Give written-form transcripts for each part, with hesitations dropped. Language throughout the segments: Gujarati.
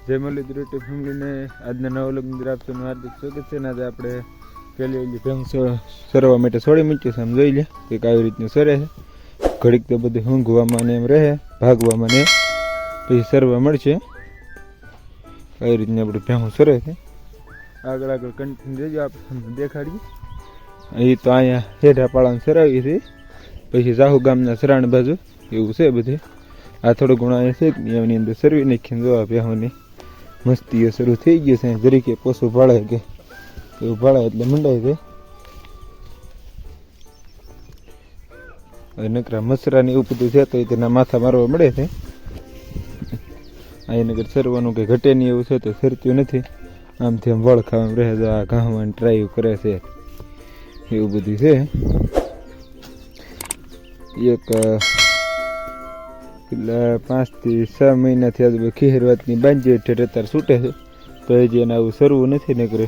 જય મલિક યુટ્યુબ ફેમિલીને આજના નવા વ્લોગની અંદર આપ સૌનું હાર્દિક સ્વાગત છે. આજે આપણે પેલી ભેંસ સરવા માટે છોડી મૂક્યું છે. આમ જોઈ લે કંઈક આવી રીતનું સરે છે. ઘડીક તો બધું ઊંઘવામાં ને એમ રહે, ભાગવામાં ને પછી સરવા મળશે. આવી રીતની આપણે ભેંસ સરે છે. આગળ આગળ કન્ટિન્યુ રહેજો, આપણે તમને દેખાડીએ. અહીં તો અહીંયા હેઠા પાળાને સરાવી છે, પછી સાહુ ગામના સરાણ બાજુ એવું છે બધે. આ થોડું ઘણું અહીંયા છે કે એની અંદર સરવી નાખીને જોવા ભેહોની મસ્તીઓ શરૂ થઈ ગઈ છે. જરીકે પોસું ભાળે કે એવું ભાળે એટલે મંડાઈ જાય. નકરા મસરાને એવું બધું છે તો તેના માથા મારવા મળે છે. અહીંયા નગર સરવાનું કંઈ ઘટે નહીં એવું છે તો સરતું નથી. આમથી આમ વળ ખાવાનું રહે તો આ ઘાવાની ટ્રાય કરે છે એવું બધું છે. એક કેટલા 5 થી 6 મહિનાથી આ ખીહરવાતની બાંધી ઠેઠ અત્યારે છૂટે છે તો હજી એને આવું સરવું નથી ને કરે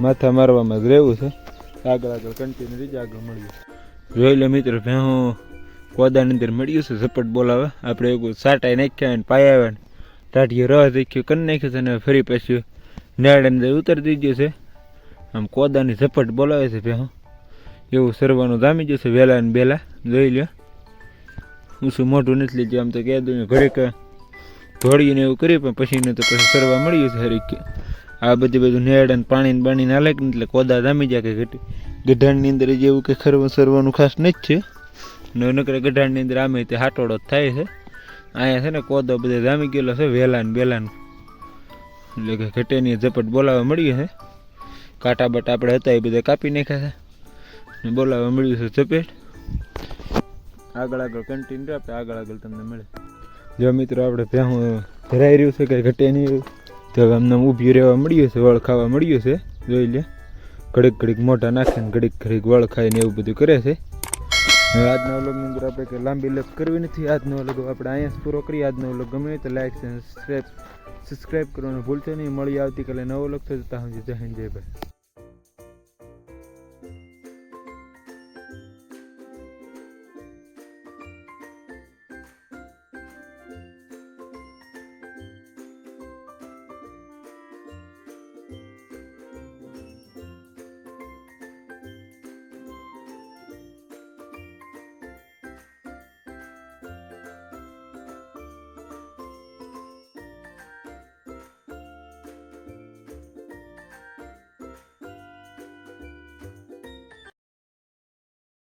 માથા મારવામાં જ રહેવું છે. આગળ આગળ કન્ટિન્યુ રીજ આગળ મળ્યું જોઈ લે મિત્રો. ભેહું કોદાની અંદર મળ્યું છે, ઝપટ બોલાવે. આપણે એવું સાટાઈ નાખ્યા ને પાયા આવે ને ટાઢીએ રહ દેખ્યું કરી નાખ્યું છે અને ફરી પાછું નેડ અંદર ઉતરી દીધું છે. આમ કોદાની ઝપટ બોલાવે છે ભેહું. એવું સરવાનું જામી જશે વહેલા ને બેલા. જોઈ લ્યો ઊંચું મોઢું નથી લીધું. આમ તો કહે દઉં ઘડીક ધોળીને એવું કર્યું પણ પછીને તો પછી સરવા મળ્યું છે હરીક. આ બધું નેડ અને પાણી બાણીને હાલે ને એટલે કોદા જામી જાય કે ઘટી. ગઢાણની અંદર જેવું કે સરવાનું ખાસ નથી છે. નકરે ગઢાણની અંદર આમે તે હાટોડો જ થાય છે. અહીંયા છે ને કોદો બધે જામી ગયેલો છે વહેલા ને બેલાનું, એટલે કે ઘટેની ઝપટ બોલાવવા મળ્યું છે. કાંટા બાટા આપણે હતા એ બધા કાપી નાખ્યા છે ને બોલાવવા મળ્યું છે ઝપેટ. આગળ આગળ કન્ટિન્યુ આપણે આગળ આગળ તમને મળે. જો મિત્રો આપણે ભેહું ધરાઈ રહ્યું છે કંઈ ઘટે નહીં તો હવે અમને ઊભી રહેવા મળ્યું છે, વળ ખાવા મળ્યું છે. જોઈ લે ઘડીક ઘડીક મોઢા નાખે ને ઘડીક ઘડીક વળ ખાઈને એવું બધું કરે છે. હવે આજના વ્લોગની અંદર આપણે કંઈ લાંબી લેપ કરવી નથી. આજનો વ્લોગ આપણે અહીંયા જ પૂરો કરીએ. આજનો વ્લોગ ગમે તો લાઈક અને સબસ્ક્રાઈબ કરવાનું ભૂલશો નહીં. મળી આવતીકાલે નવો વ્લોગ થતો. જય હિન્દ જય ભાઈ.